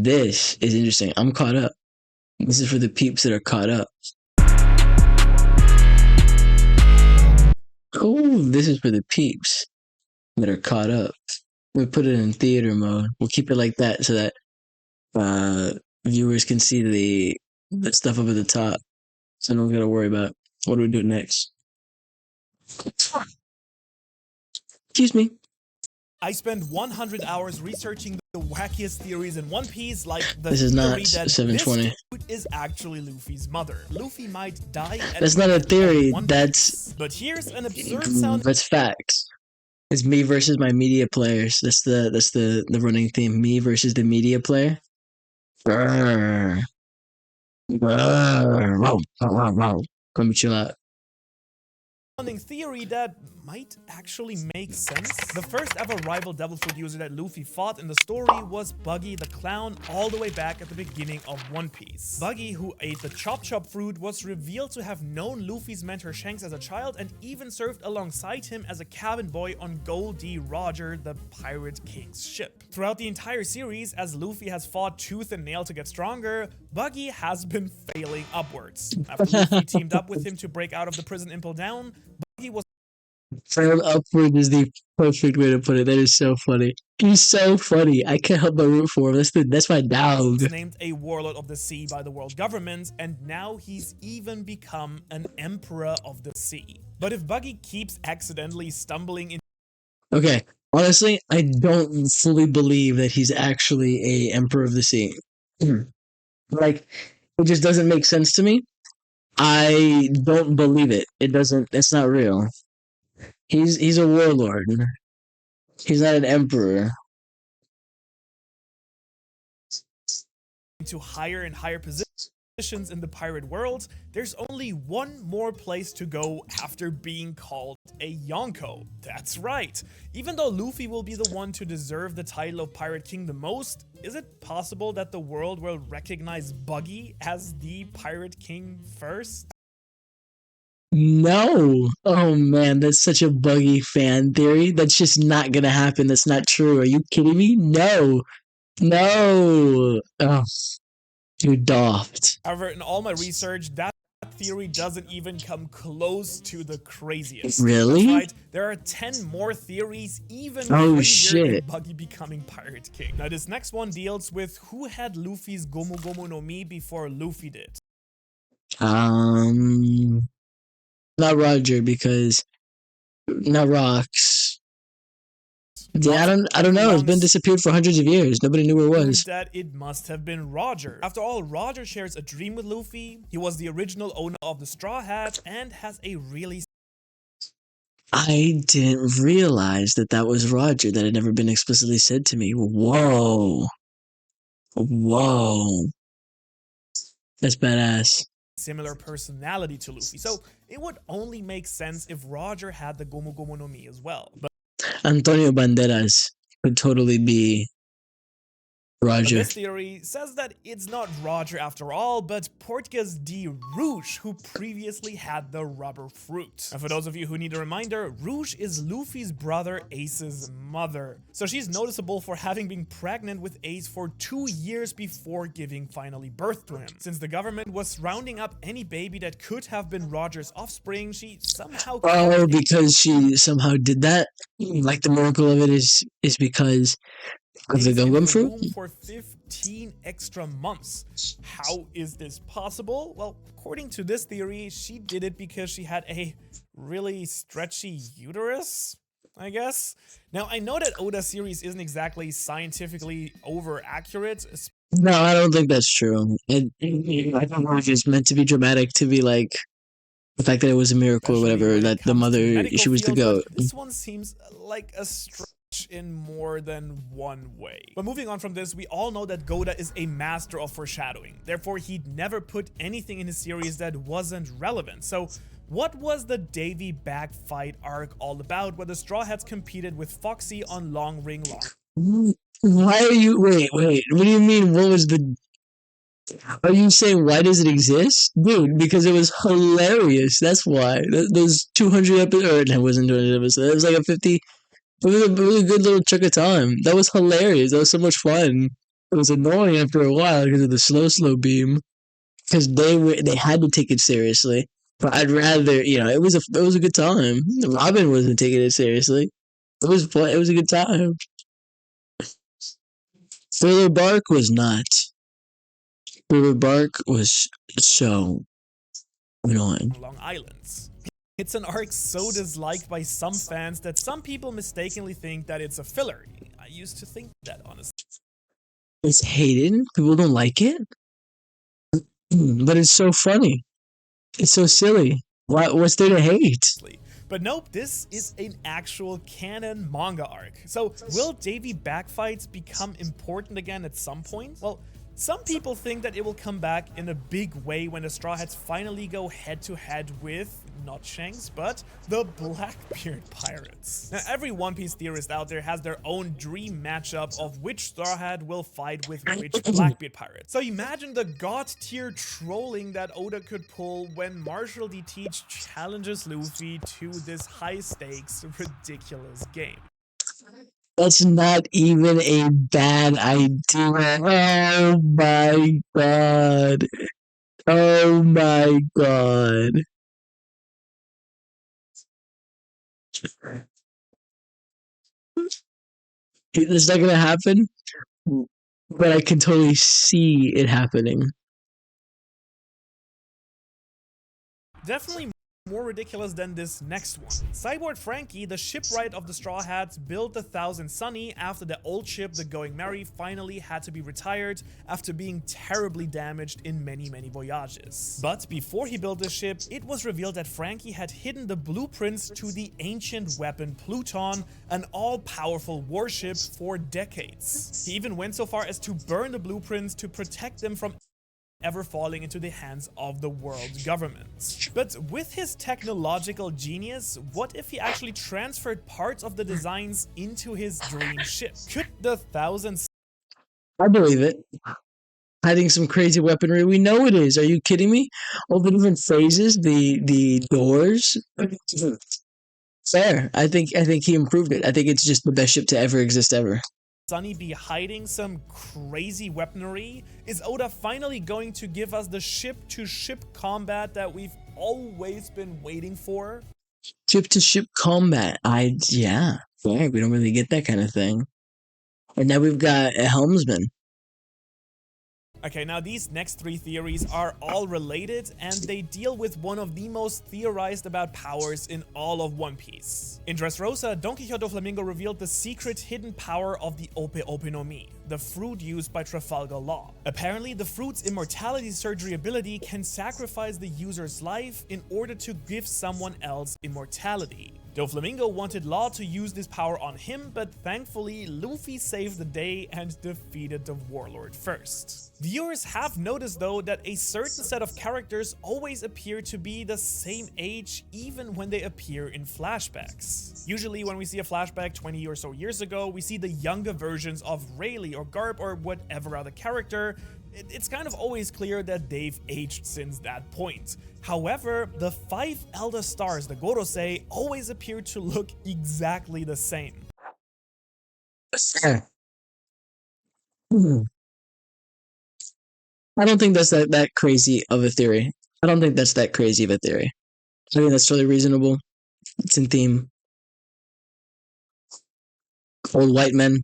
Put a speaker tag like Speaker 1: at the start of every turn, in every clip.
Speaker 1: This is interesting. I'm caught up. This is for the peeps that are caught up. Oh, this is for the peeps that are caught up. We put it in theater mode. We'll keep it like that so that viewers can see the stuff up at the top. So don't gotta worry about what do we do next. Excuse me.
Speaker 2: I spent 100 hours researching the wackiest theories in One Piece, like the
Speaker 1: This is not
Speaker 2: theory that
Speaker 1: 720.
Speaker 2: this dude is actually Luffy's mother. Luffy might die at
Speaker 1: That's not a theory.
Speaker 2: That's... But here's an absurd sound.
Speaker 1: That's facts. It's me versus my media players. That's the running theme. Me versus the media player. Brrr. Brrr. Wow. Wow. Wow. Let me chill out.
Speaker 2: Theory that might actually make sense. The first ever rival devil fruit user that Luffy fought in the story was Buggy the Clown, all the way back at the beginning of One Piece. Buggy, who ate the Chop Chop fruit, was revealed to have known Luffy's mentor Shanks as a child and even served alongside him as a cabin boy on Goldie Roger, the Pirate King's ship. Throughout the entire series, as Luffy has fought tooth and nail to get stronger, Buggy has been failing upwards. After Luffy teamed up with him to break out of the prison Impel Down, Buggy was
Speaker 1: Fail upward is the perfect way to put it. That is so funny. He's so funny. I can't help but root for him. That's my dog.
Speaker 2: Named a warlord of the sea by the world government, and now he's even become an emperor of the sea. But if Buggy keeps accidentally stumbling in...
Speaker 1: Okay, honestly, I don't fully believe that he's actually a emperor of the sea. Like, it just doesn't make sense to me. I don't believe it. It doesn't. It's not real. He's a warlord. He's not an emperor.
Speaker 2: To higher and higher positions in the pirate world, there's only one more place to go after being called a Yonko. That's right. Even though Luffy will be the one to deserve the title of Pirate King the most, is it possible that the world will recognize Buggy as the Pirate King first?
Speaker 1: No. Oh man, that's such a Buggy fan theory. That's just not gonna happen. That's not true. Are you kidding me? No. No. Oh, you doffed.
Speaker 2: However, in all my research, that theory doesn't even come close to the craziest.
Speaker 1: Really?
Speaker 2: That's right. There are 10 more theories, even crazier than Buggy becoming Pirate King. Now, this next one deals with who had Luffy's Gomu Gomu no Mi before Luffy did.
Speaker 1: Not Roger, because not Rocks. Yeah, I don't know. It's been disappeared for hundreds of years. Nobody knew where it was.
Speaker 2: That it must have been Roger. After all, Roger shares a dream with Luffy. He was the original owner of the Straw Hat and has a really...
Speaker 1: I didn't realize that was Roger. That had never been explicitly said to me. Whoa. Whoa. That's badass.
Speaker 2: Similar personality to Luffy, so it would only make sense if Roger had the Gomu Gomu no Mi as well. But
Speaker 1: Antonio Banderas could totally be Roger.
Speaker 2: This theory says that it's not Roger after all, but Portgas de Rouge, who previously had the rubber fruit. And for those of you who need a reminder, Rouge is Luffy's brother Ace's mother. So she's noticeable for having been pregnant with Ace for 2 years before giving finally birth to him. Since the government was rounding up any baby that could have been Roger's offspring, she somehow...
Speaker 1: Oh, because she somehow did that? Like the miracle of it is because... of the Gum Gum fruit?
Speaker 2: For 15 extra months. How is this possible? Well, according to this theory, she did it because she had a really stretchy uterus, I guess. Now, I know that Oda's series isn't exactly scientifically over-accurate.
Speaker 1: No, I don't think that's true. I don't know if it's meant to be dramatic to be like the fact that it was a miracle or whatever, that the mother, she was the goat.
Speaker 2: This one seems like a stretch in more than one way. But moving on from this, we all know that Goda is a master of foreshadowing. Therefore, he'd never put anything in his series that wasn't relevant. So what was the Davy Bag fight arc all about, where the Straw Hats competed with Foxy on Long Ring Long?
Speaker 1: Why are you... Wait. What do you mean, what was the... Are you saying why does it exist? Dude, because it was hilarious. That's why. Those 200 episodes... Or it wasn't 200 episodes. It was like a 50... It was a really good little chunk of time. That was hilarious. That was so much fun. It was annoying after a while because of the slow beam. Because they had to take it seriously. But I'd rather, it was a good time. Robin wasn't taking it seriously. It was fun. It was a good time. Thriller Bark was not. Thriller Bark was so annoying.
Speaker 2: Long Islands. It's an arc so disliked by some fans that some people mistakenly think that it's a filler. I used to think that, honestly.
Speaker 1: It's hated. People don't like it. But it's so funny. It's so silly. What's there to hate?
Speaker 2: But nope, this is an actual canon manga arc. So will JV backfights become important again at some point? Well, some people think that it will come back in a big way when the Straw Hats finally go head-to-head with, not Shanks, but the Blackbeard Pirates. Now, every One Piece theorist out there has their own dream matchup of which Straw Hat will fight with which Blackbeard Pirate. So imagine the god-tier trolling that Oda could pull when Marshall D. Teach challenges Luffy to this high-stakes, ridiculous game.
Speaker 1: That's not even a bad idea. Oh my god. Oh my god. It's not gonna happen, but I can totally see it happening.
Speaker 2: Definitely more ridiculous than this next one. Cyborg Frankie, the shipwright of the Straw Hats, built the Thousand Sunny after the old ship, the Going Merry, finally had to be retired after being terribly damaged in many voyages. But before he built the ship, it was revealed that Frankie had hidden the blueprints to the ancient weapon Pluton, an all-powerful warship, for decades. He even went so far as to burn the blueprints to protect them from ever falling into the hands of the world government. But with his technological genius, what if he actually transferred parts of the designs into his dream ship? Could the Thousand...
Speaker 1: I believe it. Hiding some crazy weaponry. We know it is. Are you kidding me? All the different phases, the doors. Fair. I think he improved it. I think it's just the best ship to ever exist ever.
Speaker 2: Sunny be hiding some crazy weaponry? Is Oda finally going to give us the ship-to-ship combat that we've always been waiting for?
Speaker 1: Ship-to-ship combat. Yeah. Fair. We don't really get that kind of thing. And now we've got a helmsman.
Speaker 2: Okay, now these next three theories are all related, and they deal with one of the most theorized about powers in all of One Piece. In Dressrosa, Don Quixote Flamingo revealed the secret hidden power of the Ope Ope no Mi, the fruit used by Trafalgar Law. Apparently, the fruit's immortality surgery ability can sacrifice the user's life in order to give someone else immortality. Doflamingo wanted Law to use this power on him, but thankfully Luffy saved the day and defeated the warlord first. Viewers have noticed though that a certain set of characters always appear to be the same age even when they appear in flashbacks. Usually when we see a flashback 20 or so years ago, we see the younger versions of Rayleigh or Garp or whatever other character. It's kind of always clear that they've aged since that point. However, the 5 elder stars, the Gorosei, always appear to look exactly the same.
Speaker 1: I don't think that's that crazy of a theory. I don't think that's that crazy of a theory. I think that's totally reasonable. It's in theme. Old white men.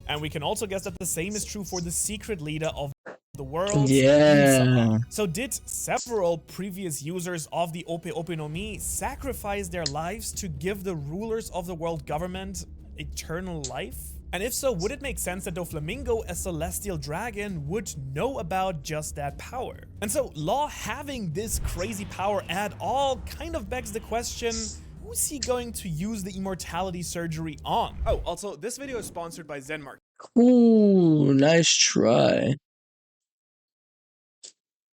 Speaker 2: And we can also guess that the same is true for the secret leader of the world.
Speaker 1: Yeah.
Speaker 2: So did several previous users of the Ope Ope no Mi sacrifice their lives to give the rulers of the world government eternal life? And if so, would it make sense that Doflamingo, a celestial dragon, would know about just that power? And so Law having this crazy power at all kind of begs the question, who's he going to use the immortality surgery on? Oh, also, this video is sponsored by Zenmark.
Speaker 1: Ooh, nice try.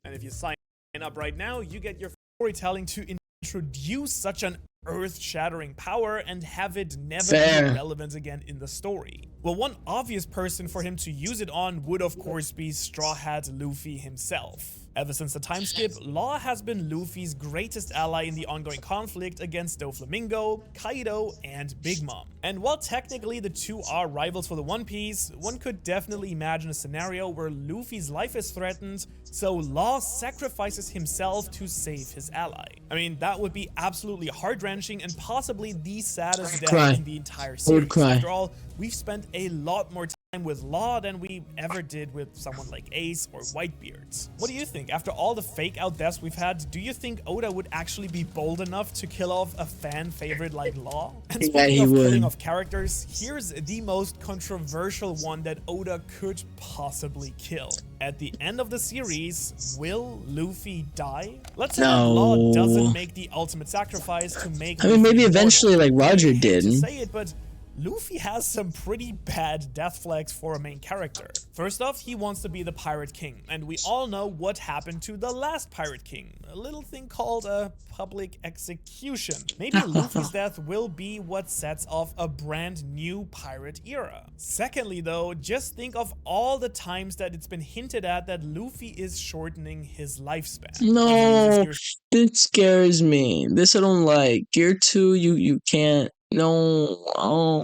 Speaker 2: And if you sign up right now, you get your storytelling to introduce such an earth-shattering power and have it never be relevant again in the story. Well, one obvious person for him to use it on would of course be Straw Hat Luffy himself. Ever since the time skip, Law has been Luffy's greatest ally in the ongoing conflict against Doflamingo, Kaido, and Big Mom. And while technically the two are rivals for the One Piece, one could definitely imagine a scenario where Luffy's life is threatened, so Law sacrifices himself to save his ally. I mean, that would be absolutely heart-wrenching and possibly the saddest death in the entire series. After all, we've spent a lot more time with Law than we ever did with someone like Ace or Whitebeard. What do you think? After all the fake-out deaths we've had, do you think Oda would actually be bold enough to kill off a fan favorite like Law? And speaking of killing off characters, here's the most controversial one that Oda could possibly kill. At the end of the series, will Luffy die? Let's say that Law doesn't make the ultimate sacrifice to make
Speaker 1: I mean, maybe eventually like Roger did.
Speaker 2: To say it, but Luffy has some pretty bad death flags for a main character. First off, he wants to be the Pirate King, and we all know what happened to the last Pirate King. A little thing called a public execution. Maybe Luffy's death will be what sets off a brand new pirate era. Secondly though, just think of all the times that it's been hinted at that Luffy is shortening his lifespan.
Speaker 1: No, it scares me. This I don't like. Gear 2, you can't. No, I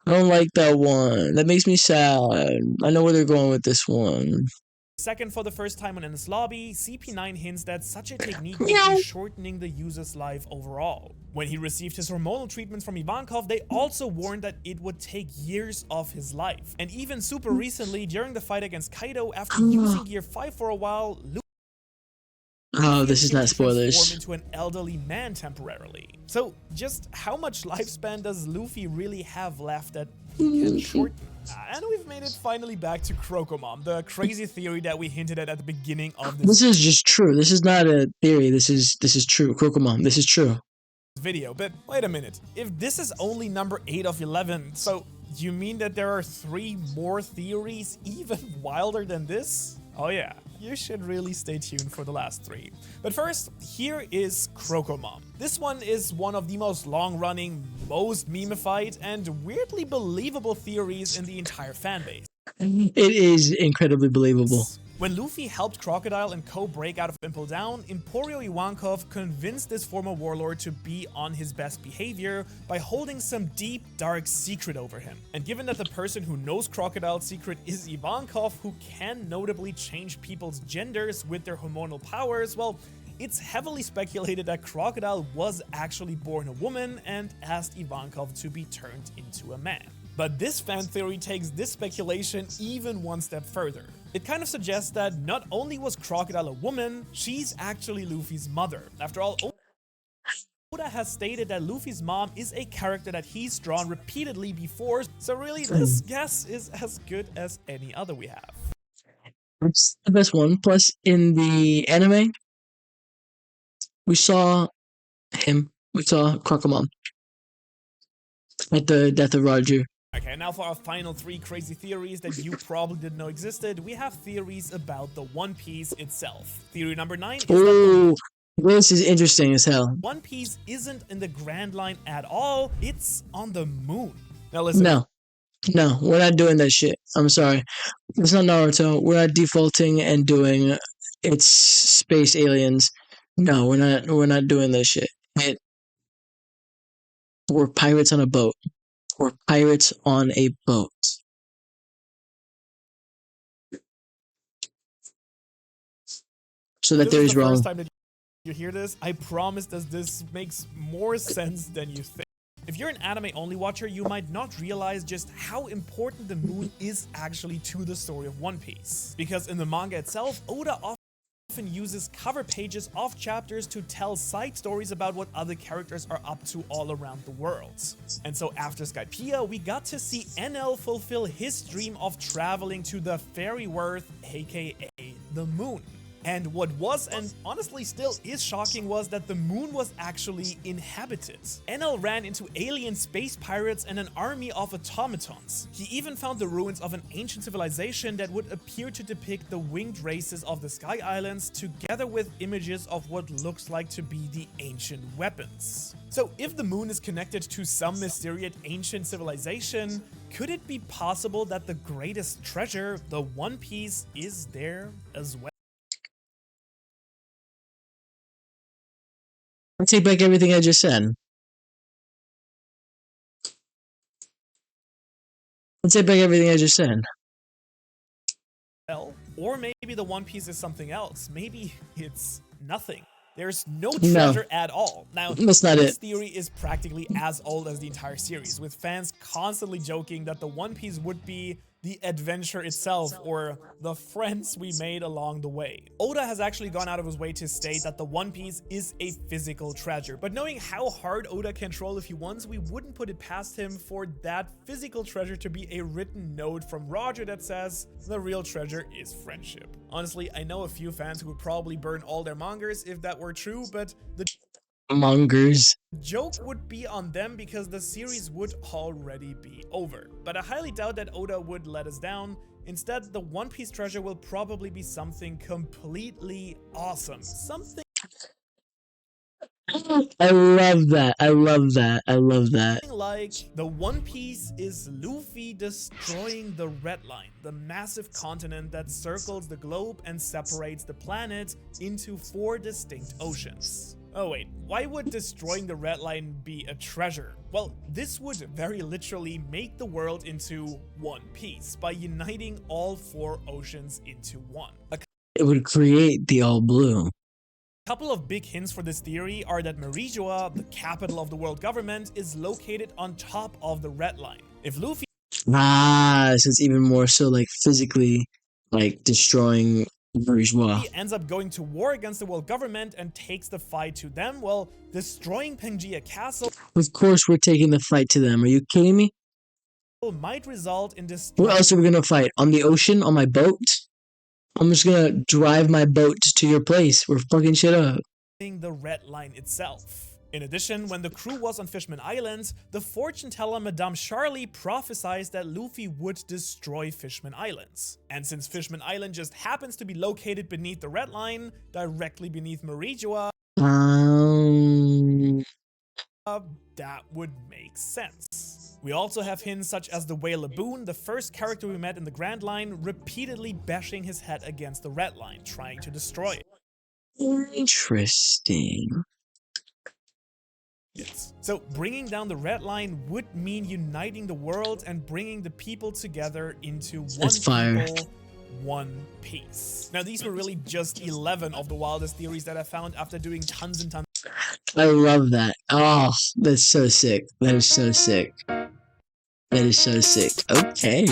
Speaker 1: don't like that one. That makes me sad. I know where they're going with this one.
Speaker 2: Second, for the first time on Enies Lobby, CP9 hints that such a technique will be shortening the user's life overall. When he received his hormonal treatments from Ivankov, they also warned that it would take years of his life. And even super recently, during the fight against Kaido, after using Gear 5 for a while,
Speaker 1: this is not spoilers.
Speaker 2: Transform into an elderly man temporarily. So, just how much lifespan does Luffy really have left that he can shorten? And we've made it finally back to Crocomom, the crazy theory that we hinted at the beginning of this.
Speaker 1: This is just true. This is not a theory. This is true. Crocomom, this is true.
Speaker 2: Video, but wait a minute. If this is only number 8 of 11, so you mean that there are 3 more theories even wilder than this? Oh yeah, you should really stay tuned for the last 3. But first, here is Crocomom. This one is one of the most long-running, most memified, and weirdly believable theories in the entire fanbase.
Speaker 1: It is incredibly believable.
Speaker 2: When Luffy helped Crocodile and Co. break out of Impel Down, Emporio Ivankov convinced this former warlord to be on his best behavior by holding some deep, dark secret over him. And given that the person who knows Crocodile's secret is Ivankov, who can notably change people's genders with their hormonal powers, well, it's heavily speculated that Crocodile was actually born a woman and asked Ivankov to be turned into a man. But this fan theory takes this speculation even one step further. It kind of suggests that not only was Crocodile a woman, she's actually Luffy's mother. After all, Oda has stated that Luffy's mom is a character that he's drawn repeatedly before, so really this guess is as good as any other we have.
Speaker 1: It's the best one. Plus, in the anime, we saw Crocomom at the death of Roger.
Speaker 2: Okay, now for our final 3 crazy theories that you probably didn't know existed, we have theories about the One Piece itself. Theory number 9 is that
Speaker 1: this is interesting as hell.
Speaker 2: One Piece isn't in the Grand Line at all, it's on the moon. Now listen.
Speaker 1: No, we're not doing that shit. I'm sorry. It's not Naruto. We're not defaulting and doing it's space aliens. No, we're not doing that shit. We're pirates on a boat. We're pirates on a boat. So that theory is wrong.
Speaker 2: First time that you hear this, I promise that this makes more sense than you think. If you're an anime-only watcher, you might not realize just how important the moon is actually to the story of One Piece. Because in the manga itself, Oda often uses cover pages of chapters to tell side stories about what other characters are up to all around the world. And so after Skypiea, we got to see NL fulfill his dream of traveling to the fairy world, aka the moon. And what was, and honestly still is shocking, was that the moon was actually inhabited. Enel ran into alien space pirates and an army of automatons. He even found the ruins of an ancient civilization that would appear to depict the winged races of the Sky Islands, together with images of what looks like to be the ancient weapons. So if the moon is connected to some mysterious ancient civilization, could it be possible that the greatest treasure, the One Piece, is there as well?
Speaker 1: I take back everything I just said. I take back everything I just said.
Speaker 2: Or maybe the One Piece is something else. Maybe it's nothing. There's no
Speaker 1: No.
Speaker 2: treasure at all. Now,
Speaker 1: That's not
Speaker 2: this
Speaker 1: it.
Speaker 2: theory is practically as old as the entire series, with fans constantly joking that the One Piece would be the adventure itself, or the friends we made along the way. Oda has actually gone out of his way to state that the One Piece is a physical treasure, but knowing how hard Oda can troll if he wants, we wouldn't put it past him for that physical treasure to be a written note from Roger that says, the real treasure is friendship. Honestly, I know a few fans who would probably burn all their mangers if that were true, but the
Speaker 1: Mongers.
Speaker 2: joke would be on them because the series would already be over. But I highly doubt that Oda would let us down. Instead, the One Piece treasure will probably be something completely awesome. Something
Speaker 1: I love that. I love that. I love that.
Speaker 2: like the One Piece is Luffy destroying the Red Line, the massive continent that circles the globe and separates the planet into 4 distinct oceans. Oh wait, why would destroying the Red Line be a treasure? Well, this would very literally make the world into one piece by uniting all 4 oceans into one.
Speaker 1: It would create the all blue.
Speaker 2: Couple of big hints for this theory are that Joaq, the capital of the world government, is located on top of the Red Line. If Luffy
Speaker 1: So it's even more so like physically, like destroying bourgeois.
Speaker 2: ends up going to war against the world government and takes the fight to them, well, destroying Pangaea Castle
Speaker 1: Of course, we're taking the fight to them. Are you kidding me?
Speaker 2: might result in
Speaker 1: Where
Speaker 2: destroying
Speaker 1: else are we gonna fight? On the ocean? On my boat? I'm just gonna drive my boat to your place. We're fucking shit up.
Speaker 2: the Red Line itself. In addition, when the crew was on Fishman Island, the fortune teller Madame Charlie prophesied that Luffy would destroy Fishman Islands. And since Fishman Island just happens to be located beneath the Red Line, directly beneath Joaq, that would make sense. We also have hints such as the whale Laboon, the first character we met in the Grand Line, repeatedly bashing his head against the Red Line, trying to destroy it.
Speaker 1: Interesting.
Speaker 2: So bringing down the Red Line would mean uniting the world and bringing the people together into one
Speaker 1: That's fire.
Speaker 2: people, one piece. Now these were really just 11 of the wildest theories that I found after doing tons and tons.
Speaker 1: I love that. Oh, that's so sick. That is so sick. That is so sick. Okay.